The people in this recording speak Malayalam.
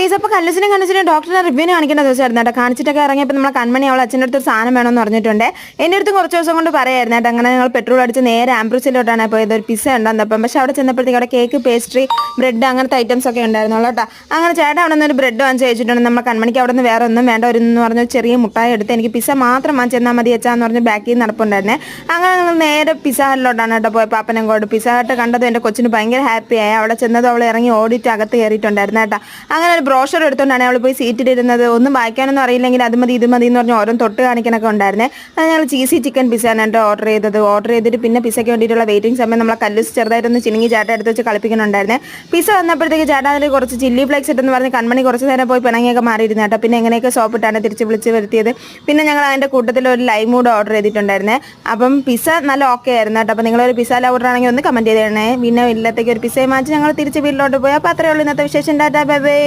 ഗൈസ്, അപ്പോൾ കല്ലുസിനും ഡോക്ടറിനെ റിവ്യൂവിന് കാണിക്കേണ്ട ദിവസമായിരുന്നു കേട്ടോ. കാണിച്ചിട്ടൊക്കെ ഇറങ്ങിയപ്പോൾ നമ്മളെ കൺമണി അവൾ അച്ഛൻ്റെ അടുത്ത് ഒരു സാധനം വേണമെന്ന് പറഞ്ഞിട്ടുണ്ട്. എൻ്റെ അടുത്ത് കുറച്ച് ദിവസം കൊണ്ട് പറയായിരുന്നു കേട്ടോ. അങ്ങനെ ഞങ്ങൾ പെട്രോൾ അടിച്ച് നേരെ ആംബ്രൂസിലോട്ടാണ് പോയത്. ഒരു പിസ്സ ഉണ്ടായിരുന്നപ്പം, പക്ഷെ അവിടെ ചെന്നപ്പോഴത്തേക്ക് അവിടെ കേക്ക്, പേസ്ട്രി, ബ്രെഡ് അങ്ങനത്തെ ഐറ്റംസ് ഒക്കെ ഉണ്ടായിരുന്നുള്ളൂ കേട്ടോ. അങ്ങനെ ചേട്ടൻ അവിടെ നിന്ന് ഒരു ബ്രെഡ് വാങ്ങിച്ച് കഴിച്ചിട്ടുണ്ട്. നമ്മൾ കൺമണിക്ക് അവിടെ നിന്ന് വേറെ ഒന്നും വേണ്ട, ഒരു പറഞ്ഞ ചെറിയ മുട്ടായി എടുത്ത് എനിക്ക് പിസ്സ മാത്രം വാങ്ങിച്ച് എന്നാൽ മതി വെച്ചാന്ന് പറഞ്ഞ് ബാക്കിൽ നിന്ന് നടപ്പുണ്ടായിരുന്നേ. അങ്ങനെ ഞങ്ങൾ നേരെ പിസ്സ ഹട്ടിലോട്ടാണ് കേട്ടോ പോയപ്പോൾ. പാപ്പനങ്കോട് പിസ്സ ഹട്ട് കണ്ടതും എൻ്റെ കൊച്ചിന് ഭയങ്കര ഹാപ്പിയായി. അവിടെ ചെന്നതും അവൾ ഇറങ്ങി ഓടിയിട്ട് അകത്ത് കയറിയിട്ടുണ്ടായിരുന്നു കേട്ടോ. അങ്ങനെ ഒരു ബ്രോഷർ എടുത്തുകൊണ്ടാണ് അവൾ പോയി സീറ്റിലിരുന്നത്. ഒന്നും വായിക്കാനൊന്നും അറിയില്ലെങ്കിൽ അത് മതി ഇത് മതി എന്ന് പറഞ്ഞ് ഓരോ തൊട്ട് കാണിക്കാനൊക്കെ ഉണ്ടായിരുന്നേ. അത് ഞങ്ങൾ ചീസി ചിക്കൻ പിസ്സയാണ് കേട്ടോ ഓർഡർ ചെയ്തത്. ഓർഡർ ചെയ്തിട്ട് പിന്നെ പിസ്സയ്ക്ക് വേണ്ടിയിട്ടുള്ള വെയിറ്റിംഗ് സമയം നമ്മളെ കല്ലുസ് ചെറുതായിട്ടൊന്ന് ചിണുങ്ങി ചേട്ടൻ എടുത്ത് വെച്ച് കളിപ്പിക്കുന്നുണ്ടായിരുന്നേ. പിസ്സ വന്നപ്പോഴത്തേക്ക് ചേട്ടൻ അതിൽ കുറച്ച് ചില്ലി ഫ്ലേക്സ് ഇട്ടെന്ന് പറഞ്ഞ് കൺമണി കുറച്ച് നേരം പോയി പിണങ്ങിയൊക്കെ മാറിയിരുന്നു കേട്ടോ. പിന്നെ എങ്ങനെയൊക്കെ സോപ്പിട്ടാണ് തിരിച്ച് വിളിച്ച് വരുത്തിയത്. പിന്നെ ഞങ്ങൾ അതിൻ്റെ കൂട്ടത്തിൽ ഒരു ലൈം കൂടെ ഓർഡർ ചെയ്തിട്ടുണ്ടായിരുന്നേ. അപ്പം പിസ്സ നല്ല ഓക്കെ ആയിരുന്നു കേട്ടോ. അപ്പോൾ നിങ്ങളൊരു പിസ്സ ലവർ ആണെങ്കിൽ ഒന്ന് കമൻറ്റ് ചെയ്തേണേ. പിന്നെ ഇല്ലത്തേക്ക് ഒരു പിസ്സയും വാങ്ങിച്ച് ഞങ്ങൾ തിരിച്ച് വീട്ടിലോട്ട് പോയി. അപ്പോൾ അത്രയേ ഉള്ളൂ ഇന്നത്തെ വിശേഷം. Tata bye bye.